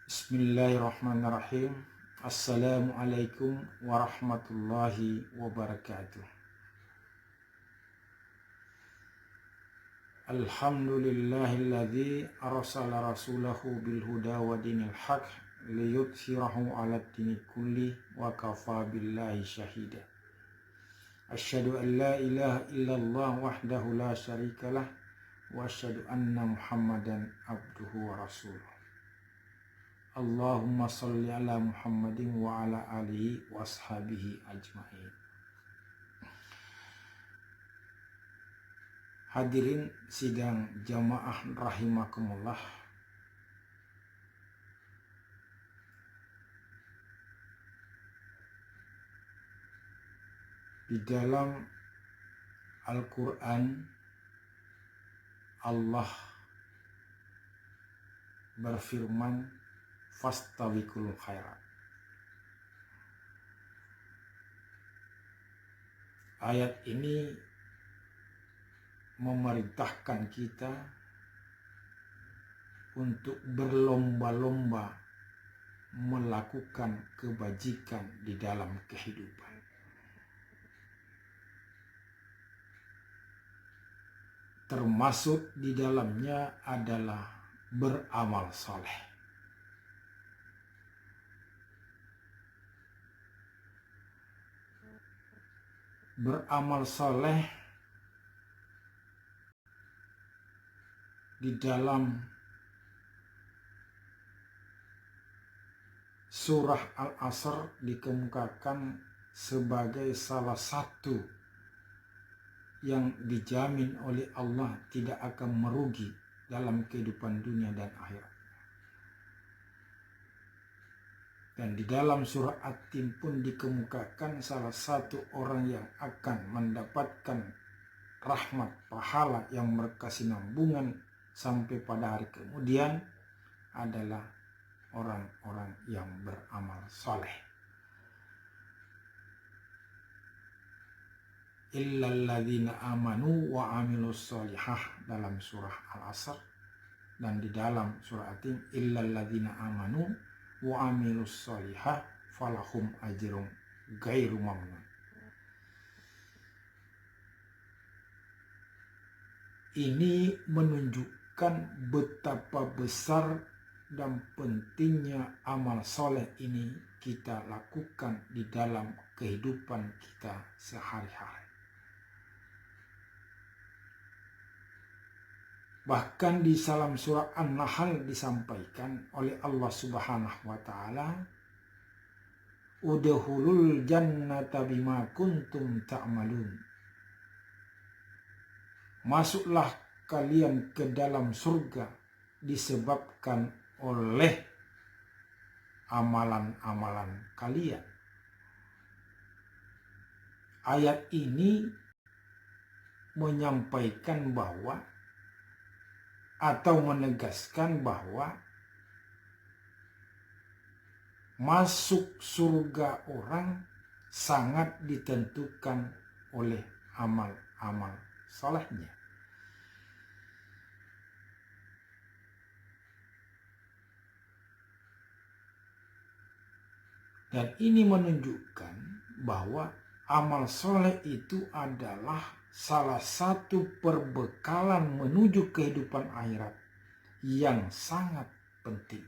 Bismillahirrahmanirrahim. Assalamualaikum warahmatullahi wabarakatuh. Alhamdulillahilladzi arsala rasulahu bil huda wa dinil haq liyudhhirahu 'alad dini kulli wa kafa billahi syahida. Asyhadu an la ilaha illallah wahdahu la syarikalah wa asyhadu anna Muhammadan abduhu wa rasuluh. Allahumma sholli ala Muhammadin wa ala alihi wa ashabihi ajma'in. Hadirin sidang jamaah rahimakumullah. Di dalam Al-Quran Allah berfirman, fastabiqul khairat. Ayat ini memerintahkan kita untuk berlomba-lomba melakukan kebajikan di dalam kehidupan. Termasuk di dalamnya adalah beramal soleh. Beramal soleh di dalam surah Al-Asr dikemukakan sebagai salah satu yang dijamin oleh Allah tidak akan merugi dalam kehidupan dunia dan akhirat. Dan di dalam surah At-Tin pun dikemukakan salah satu orang yang akan mendapatkan rahmat pahala yang berkesinambungan sampai pada hari kemudian adalah orang-orang yang beramal soleh. Illalladzina amanu wa amilus solihah dalam surah Al-Asr, dan di dalam surah At-Tin illalladzina amanu wa amilus solihah falahum ajrum ghairu mamnun. Ini menunjukkan betapa besar dan pentingnya amal soleh ini kita lakukan di dalam kehidupan kita sehari-hari. Bahkan di dalam surah An-Nahl disampaikan oleh Allah Subhanahu wa taala, udkhulul jannata bima kuntum ta'malun. Masuklah kalian ke dalam surga disebabkan oleh amalan-amalan kalian. Ayat ini menyampaikan bahwa atau menegaskan bahwa masuk surga orang sangat ditentukan oleh amal-amal salehnya. Dan ini menunjukkan bahwa amal soleh itu adalah salah satu perbekalan menuju kehidupan akhirat yang sangat penting.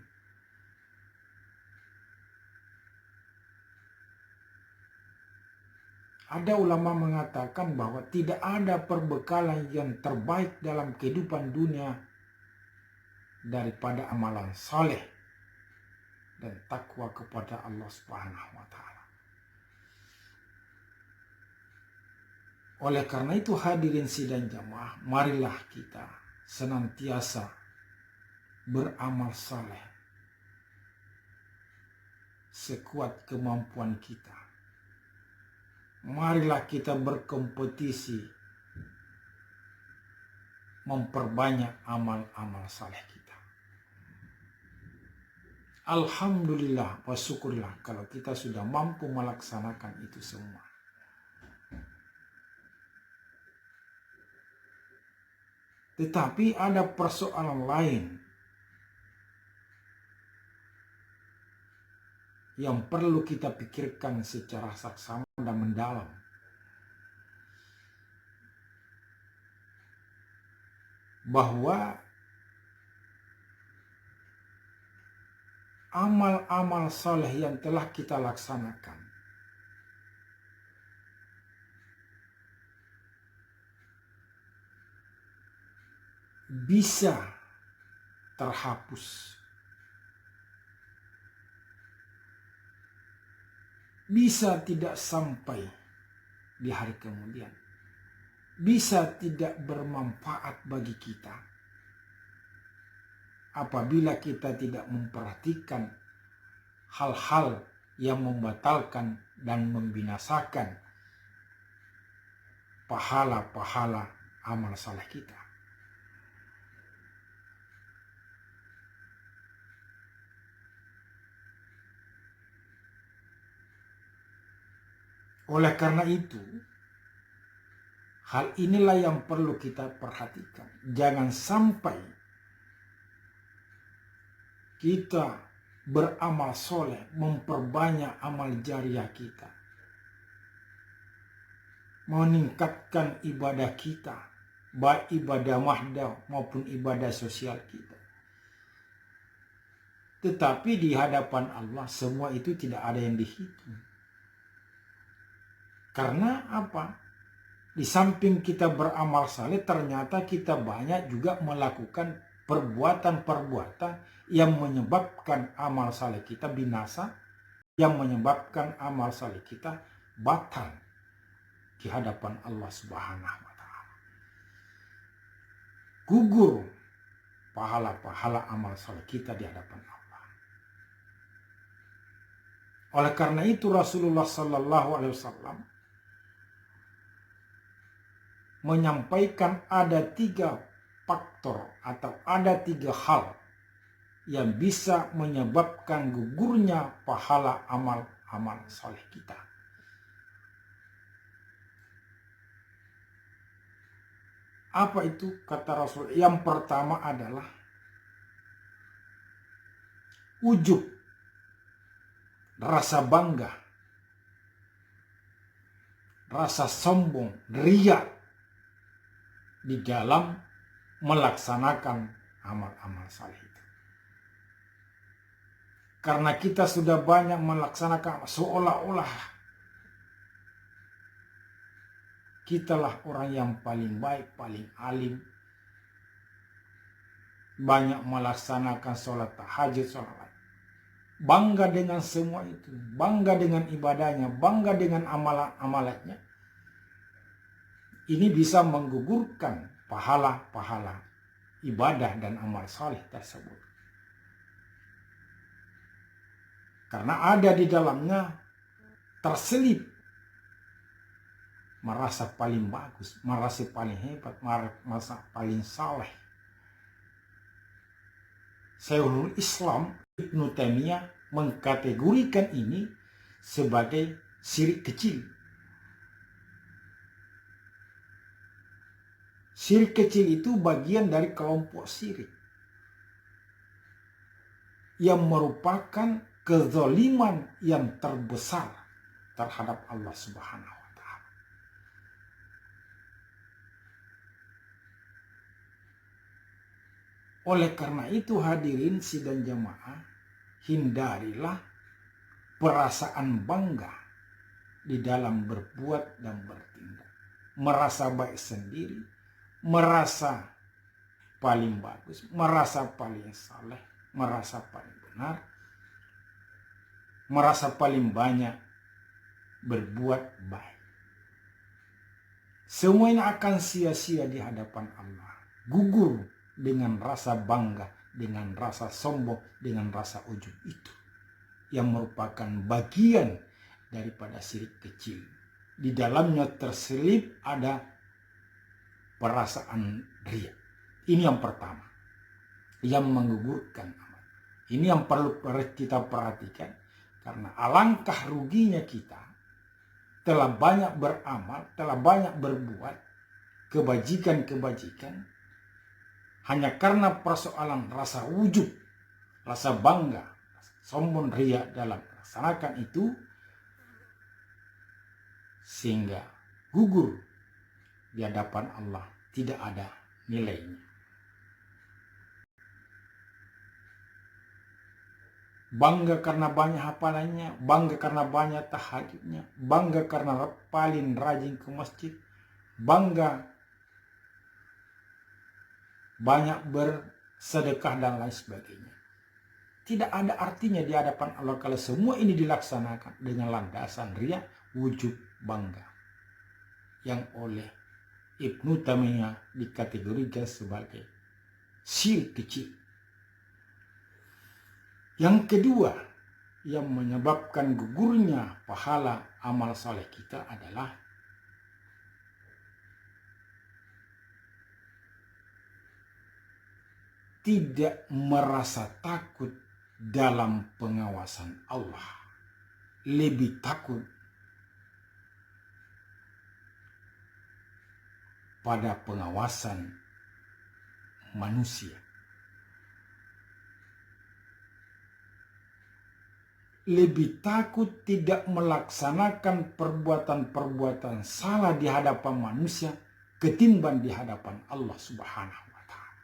Ada ulama mengatakan bahwa tidak ada perbekalan yang terbaik dalam kehidupan dunia daripada amalan soleh dan takwa kepada Allah Subhanahu wa taala. Oleh karena itu hadirin sidang jamaah, marilah kita senantiasa beramal saleh sekuat kemampuan kita. Marilah kita berkompetisi memperbanyak amal-amal saleh kita. Alhamdulillah wa syukurlah kalau kita sudah mampu melaksanakan itu semua. Tetapi ada persoalan lain yang perlu kita pikirkan secara saksama dan mendalam. Bahwa amal-amal soleh yang telah kita laksanakan bisa terhapus, bisa tidak sampai di hari kemudian, bisa tidak bermanfaat bagi kita apabila kita tidak memperhatikan hal-hal yang membatalkan dan membinasakan pahala-pahala amal saleh kita. Oleh karena itu, hal inilah yang perlu kita perhatikan. Jangan sampai kita beramal soleh, memperbanyak amal jariah kita, meningkatkan ibadah kita, baik ibadah mahdoh maupun ibadah sosial kita. Tetapi di hadapan Allah semua itu tidak ada yang dihitung. Karena apa? Di samping kita beramal saleh, ternyata kita banyak juga melakukan perbuatan-perbuatan yang menyebabkan amal saleh kita binasa, yang menyebabkan amal saleh kita batal di hadapan Allah Subhanahu wa taala. Gugur pahala-pahala amal saleh kita di hadapan Allah. Oleh karena itu Rasulullah sallallahu alaihi wasallam menyampaikan ada 3 faktor atau ada 3 hal yang bisa menyebabkan gugurnya pahala amal-amal soleh kita. Apa itu kata Rasul? Yang pertama adalah ujub, rasa bangga, rasa sombong, riya di dalam melaksanakan amal-amal saleh itu. Karena kita sudah banyak melaksanakan seolah-olah kitalah orang yang paling baik, paling alim, banyak melaksanakan sholat tahajud, sholat. Bangga dengan semua itu, bangga dengan ibadahnya, bangga dengan amalan-amalannya. Ini bisa menggugurkan pahala-pahala ibadah dan amal saleh tersebut. Karena ada di dalamnya terselip merasa paling bagus, merasa paling hebat, merasa paling saleh. Syekhul Islam Ibnu Taimiyah mengkategorikan ini sebagai syirik kecil. Syirik kecil itu bagian dari kelompok syirik yang merupakan kezaliman yang terbesar terhadap Allah Subhanahu wa taala. Oleh karena itu hadirin sidang jamaah, hindarilah perasaan bangga di dalam berbuat dan bertindak. Merasa baik sendiri, merasa paling bagus, merasa paling saleh, merasa paling benar, merasa paling banyak berbuat baik. Semuanya akan sia-sia di hadapan Allah. Gugur dengan rasa bangga, dengan rasa sombong, dengan rasa ujub itu, yang merupakan bagian daripada syirik kecil. Di dalamnya terselip ada perasaan riya. Ini yang pertama, yang menggugurkan amal. Ini yang perlu kita perhatikan, karena alangkah ruginya kita telah banyak beramal, telah banyak berbuat kebajikan-kebajikan hanya karena persoalan rasa ujub, rasa bangga, sombong, ria dalam melaksanakan itu, sehingga gugur di hadapan Allah, tidak ada nilainya. Bangga karena banyak hafalannya, bangga karena banyak tahajudnya, bangga karena paling rajin ke masjid, bangga banyak bersedekah dan lain sebagainya. Tidak ada artinya di hadapan Allah kalau semua ini dilaksanakan dengan landasan riya, wujub bangga, yang oleh Ibnu Taimiyah dikategorikan sebagai syirik kecil. Yang kedua yang menyebabkan gugurnya pahala amal saleh kita adalah tidak merasa takut dalam pengawasan Allah, lebih takut pada pengawasan manusia. Lebih takut tidak melaksanakan perbuatan-perbuatan salah di hadapan manusia ketimbang di hadapan Allah Subhanahu wa Ta'ala.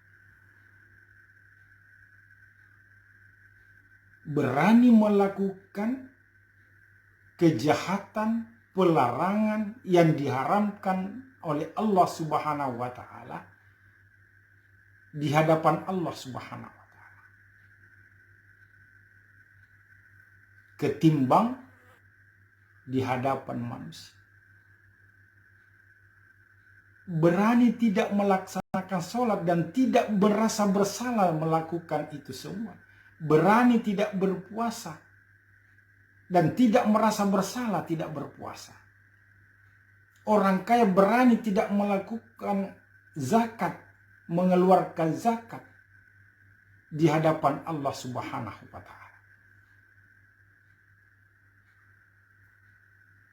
Berani melakukan kejahatan, pelarangan yang diharamkan oleh Allah Subhanahu wa Ta'ala di hadapan Allah Subhanahu wa Ta'ala, ketimbang di hadapan manusia. Berani tidak melaksanakan sholat dan tidak merasa bersalah melakukan itu semua. Berani tidak berpuasa dan tidak merasa bersalah tidak berpuasa. Orang kaya berani tidak melakukan zakat, mengeluarkan zakat di hadapan Allah Subhanahu wa Ta'ala.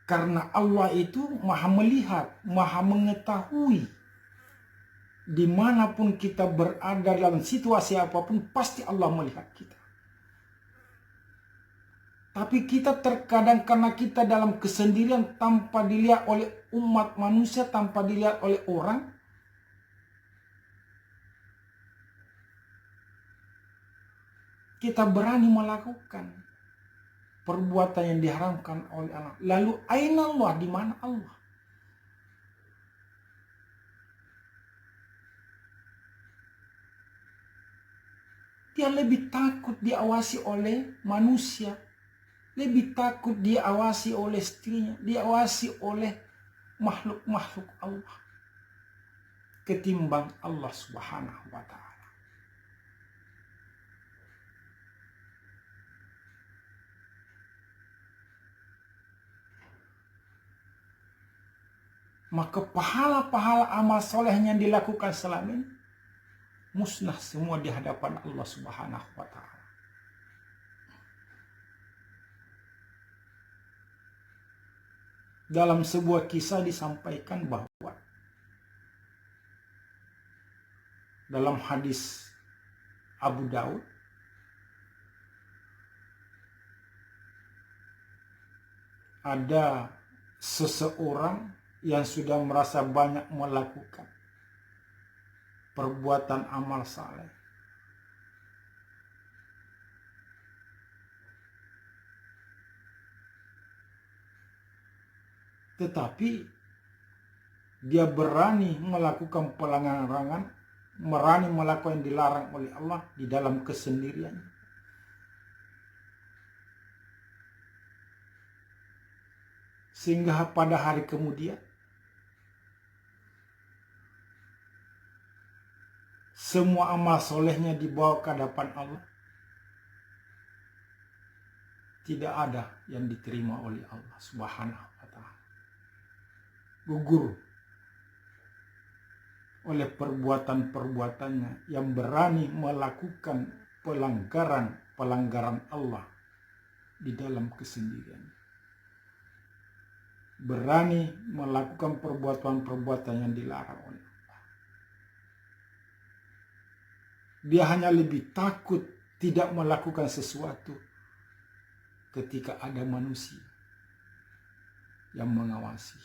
Karena Allah itu maha melihat, maha mengetahui. Dimanapun kita berada dalam situasi apapun, pasti Allah melihat kita. Tapi kita terkadang karena kita dalam kesendirian, tanpa dilihat oleh umat manusia, tanpa dilihat oleh orang, kita berani melakukan perbuatan yang diharamkan oleh Allah. Lalu aina Allah, di mana Allah? Dia lebih takut diawasi oleh manusia, lebih takut diawasi oleh istrinya, diawasi oleh makhluk-makhluk Allah ketimbang Allah Subhanahu wa Ta'ala. Maka pahala-pahala amal soleh yang dilakukan selama ini musnah semua di hadapan Allah Subhanahu wa Ta'ala. Dalam sebuah kisah disampaikan bahwa dalam hadis Abu Daud, ada seseorang yang sudah merasa banyak melakukan perbuatan amal saleh, tetapi dia berani melakukan pelanggaran, berani melakukan yang dilarang oleh Allah di dalam kesendirian. Sehingga pada hari kemudian semua amal solehnya dibawa ke hadapan Allah. Tidak ada yang diterima oleh Allah Subhanahu wa Ta'ala. Gugur oleh perbuatan-perbuatannya yang berani melakukan pelanggaran Allah di dalam kesendirian. Berani melakukan perbuatan-perbuatan yang dilarang oleh Allah. Dia hanya lebih takut tidak melakukan sesuatu ketika ada manusia yang mengawasi.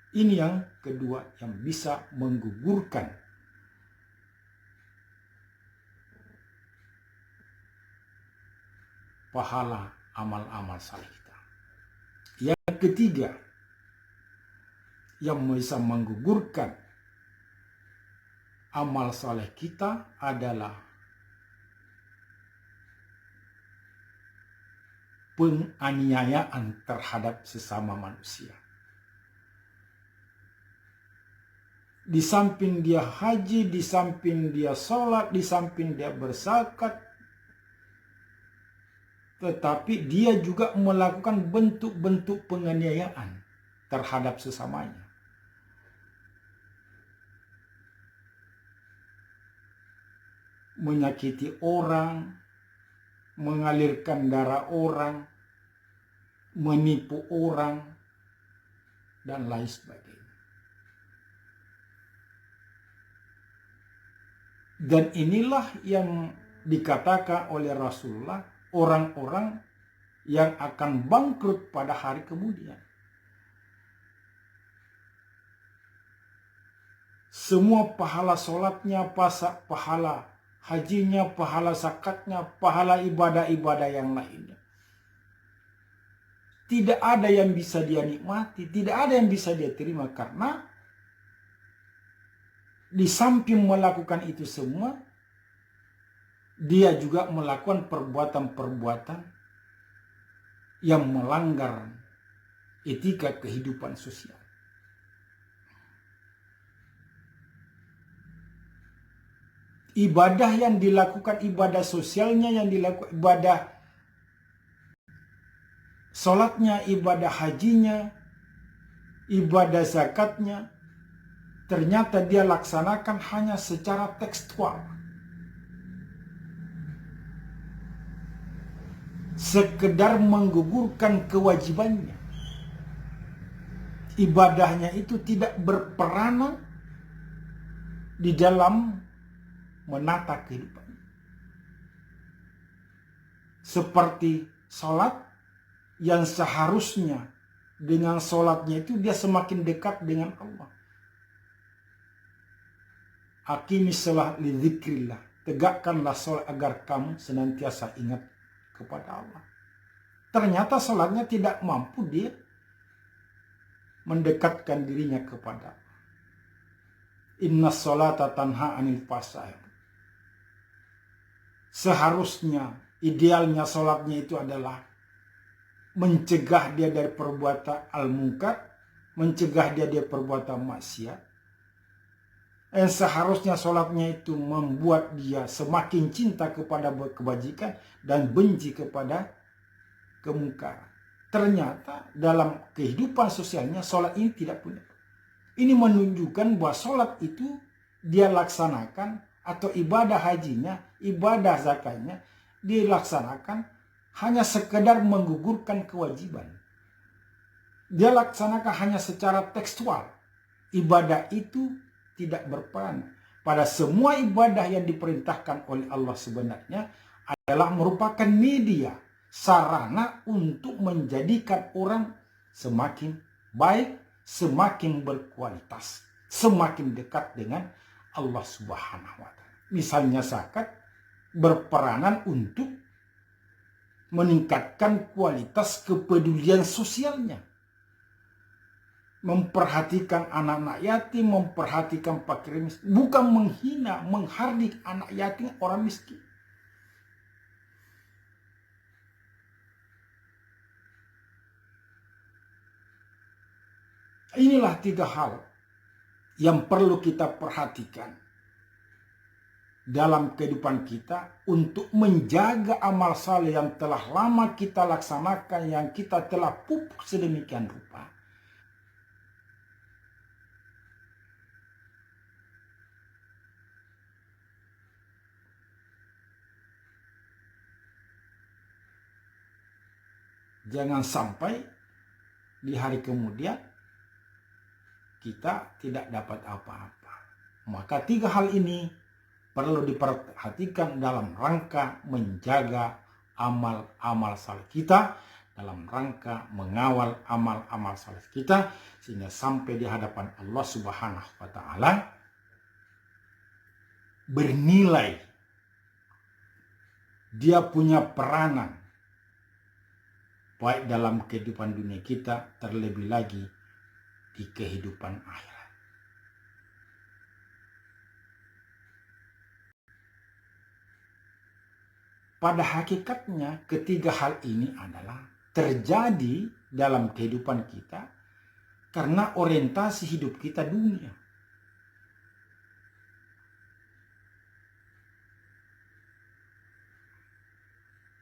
Ini yang kedua yang bisa menggugurkan pahala amal-amal saleh kita. Yang ketiga yang bisa menggugurkan amal saleh kita adalah penganiayaan terhadap sesama manusia. Di samping dia haji, di samping dia sholat, di samping dia berzakat, tetapi dia juga melakukan bentuk-bentuk penganiayaan terhadap sesamanya. Menyakiti orang, mengalirkan darah orang, menipu orang, dan lain sebagainya. Dan inilah yang dikatakan oleh Rasulullah, orang-orang yang akan bangkrut pada hari kemudian. Semua pahala sholatnya, pahala hajinya, pahala zakatnya, pahala ibadah-ibadah yang lainnya, tidak ada yang bisa dia nikmati, tidak ada yang bisa dia terima, karena di samping melakukan itu semua, dia juga melakukan perbuatan-perbuatan yang melanggar etika kehidupan sosial. Ibadah yang dilakukan, ibadah sosialnya yang dilakukan, ibadah sholatnya, ibadah hajinya, ibadah zakatnya, ternyata dia laksanakan hanya secara tekstual. Sekedar menggugurkan kewajibannya. Ibadahnya itu tidak berperanan di dalam menata kehidupan. Seperti sholat yang seharusnya dengan sholatnya itu dia semakin dekat dengan Allah. Aqimi shalah li dzikrillah. Tegakkanlah sholat agar kamu senantiasa ingat kepada Allah. Ternyata sholatnya tidak mampu dia mendekatkan dirinya kepada Allah. Inna sholata tanha anil fahsya'i. Seharusnya, idealnya sholatnya itu adalah mencegah dia dari perbuatan al-munkar, mencegah dia dari perbuatan maksiat. Seharusnya sholatnya itu membuat dia semakin cinta kepada kebajikan dan benci kepada kemungkaran. Ternyata dalam kehidupan sosialnya sholat ini tidak punya. Ini menunjukkan bahwa sholat itu dia laksanakan, atau ibadah hajinya, ibadah zakatnya dia laksanakan hanya sekedar menggugurkan kewajiban. Dia laksanakan hanya secara tekstual. Ibadah itu tidak berperan. Pada semua ibadah yang diperintahkan oleh Allah sebenarnya adalah merupakan media, sarana untuk menjadikan orang semakin baik, semakin berkualitas, semakin dekat dengan Allah Subhanahu wa Ta'ala. Misalnya zakat berperanan untuk meningkatkan kualitas kepedulian sosialnya. Memperhatikan anak-anak yatim, memperhatikan fakir miskin, bukan menghina, menghardik anak yatim, orang miskin. Inilah 3 hal yang perlu kita perhatikan dalam kehidupan kita untuk menjaga amal saleh yang telah lama kita laksanakan, yang kita telah pupuk sedemikian rupa. Jangan sampai di hari kemudian kita tidak dapat apa-apa. Maka 3 hal ini perlu diperhatikan dalam rangka menjaga amal-amal saleh kita, dalam rangka mengawal amal-amal saleh kita, sehingga sampai di hadapan Allah Subhanahu wa Ta'ala bernilai, dia punya peranan baik dalam kehidupan dunia kita, terlebih lagi di kehidupan akhirat. Pada hakikatnya ketiga hal ini adalah terjadi dalam kehidupan kita karena orientasi hidup kita dunia.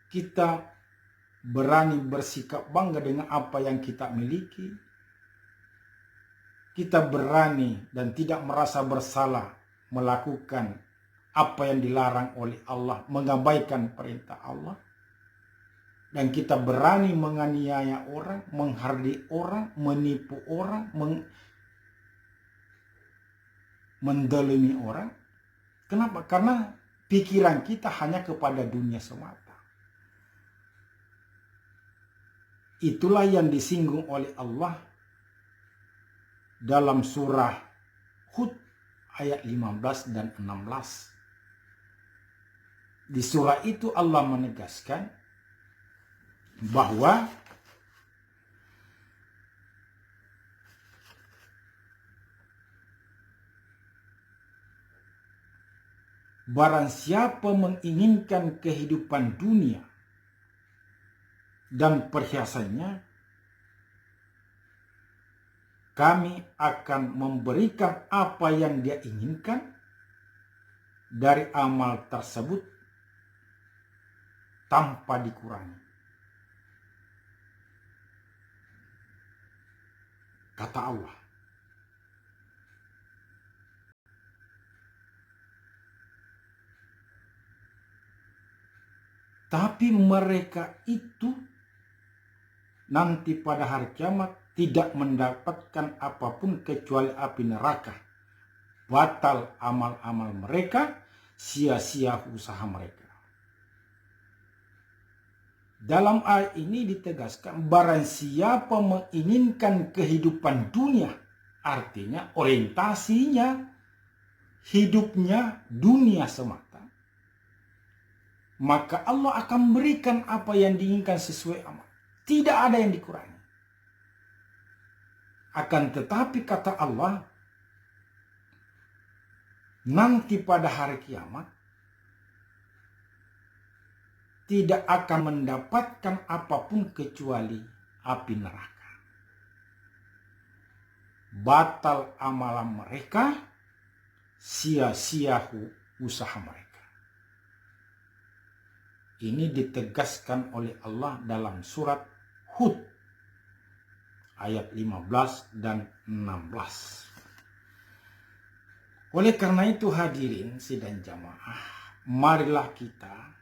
Kita berani bersikap bangga dengan apa yang kita miliki. Kita berani dan tidak merasa bersalah melakukan apa yang dilarang oleh Allah, mengabaikan perintah Allah. Dan kita berani menganiaya orang, menghardi orang, menipu orang, mendolimi orang. Kenapa? Karena pikiran kita hanya kepada dunia semata. Itulah yang disinggung oleh Allah dalam surah Hud ayat 15 dan 16. Di surah itu Allah menegaskan bahwa barang siapa menginginkan kehidupan dunia dan perhiasannya, kami akan memberikan apa yang dia inginkan dari amal tersebut tanpa dikurangi. Kata Allah. Tapi mereka itu nanti pada hari kiamat tidak mendapatkan apapun kecuali api neraka. Batal amal-amal mereka, sia-sia usaha mereka. Dalam ayat ini ditegaskan barang siapa menginginkan kehidupan dunia, artinya orientasinya hidupnya dunia semata, maka Allah akan berikan apa yang diinginkan sesuai amal. Tidak ada yang dikurangi. Akan tetapi kata Allah, nanti pada hari kiamat tidak akan mendapatkan apapun kecuali api neraka. Batal amalan mereka, sia-sia usaha mereka. Ini ditegaskan oleh Allah dalam surat Hud ayat 15 dan 16. Oleh karena itu hadirin sidang jamaah, marilah kita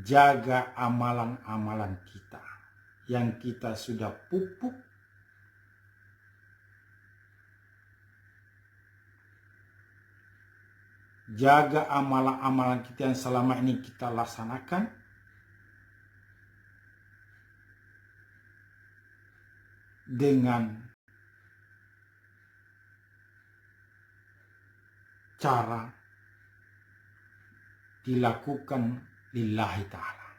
jaga amalan-amalan kita yang kita sudah pupuk, jaga amalan-amalan kita yang selama ini kita laksanakan, dengan cara dilakukan lillahi ta'ala.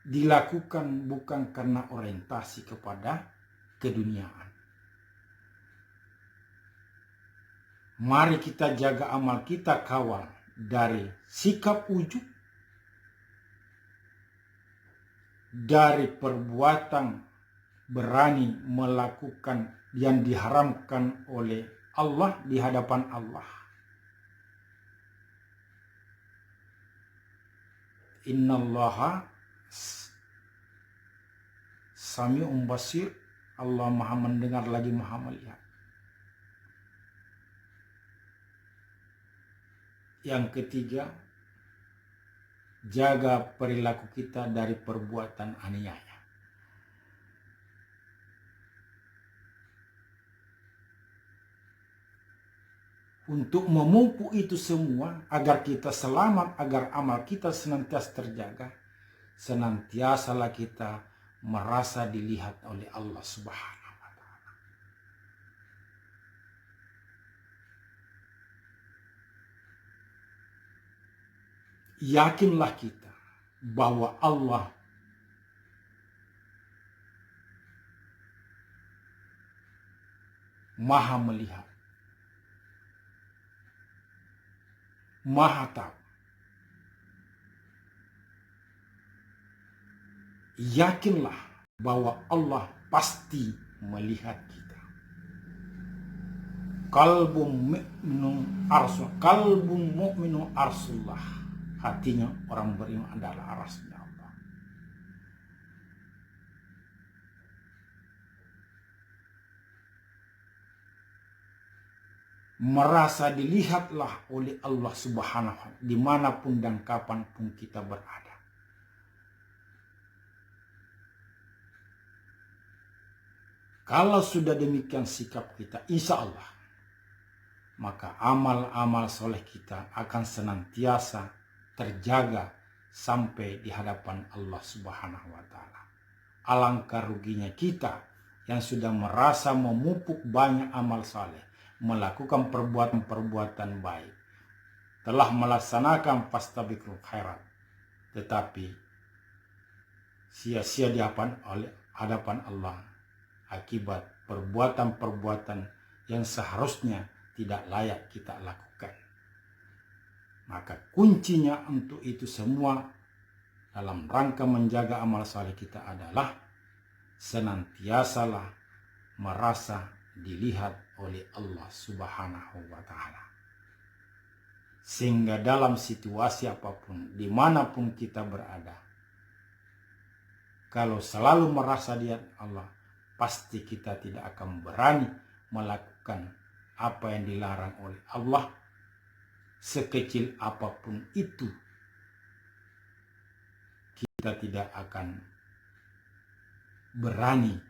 Dilakukan bukan karena orientasi kepada keduniaan. Mari kita jaga amal kita, kawal dari sikap ujub, dari perbuatan berani melakukan yang diharamkan oleh Allah di hadapan Allah. Innallaha sami'un basir. Allah maha mendengar lagi maha melihat. Yang ketiga, jaga perilaku kita dari perbuatan aniaya. untuk memupuk itu semua agar kita selamat, agar amal kita senantiasa terjaga, senantiasalah kita merasa dilihat oleh Allah Subhanahu wa Ta'ala. Yakinlah kita bahwa Allah Maha melihat, Maha tahu. Yakinlah bahwa Allah pasti melihat kita. Qalbun mu'minu arsullah. Hatinya orang beriman adalah arasnya Allah. Merasa dilihatlah oleh Allah Subhanahu wa Ta'ala dimanapun dan kapanpun kita berada. Kalau sudah demikian sikap kita, insya Allah, maka amal-amal soleh kita akan senantiasa terjaga sampai di hadapan Allah Subhanahu wa Ta'ala. Alangkah ruginya kita yang sudah merasa memupuk banyak amal soleh, melakukan perbuatan-perbuatan baik, telah melaksanakan fastabiqul khairat, tetapi sia-sia di hadapan Allah akibat perbuatan-perbuatan yang seharusnya tidak layak kita lakukan. Maka kuncinya untuk itu semua dalam rangka menjaga amal saleh kita adalah senantiasalah merasa dilihat oleh Allah Subhanahu wa Ta'ala. Sehingga dalam situasi apapun, dimanapun kita berada, kalau selalu merasa dilihat Allah, pasti kita tidak akan berani melakukan apa yang dilarang oleh Allah, sekecil apapun itu. Kita tidak akan berani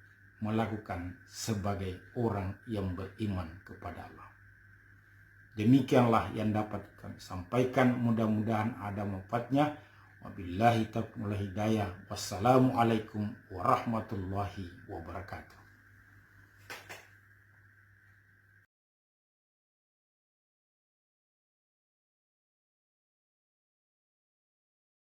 melakukan sebagai orang yang beriman kepada Allah. Demikianlah yang dapat kami sampaikan, mudah-mudahan ada manfaatnya. Wabillahi taufiq wal hidayah. Wassalamualaikum warahmatullahi wabarakatuh.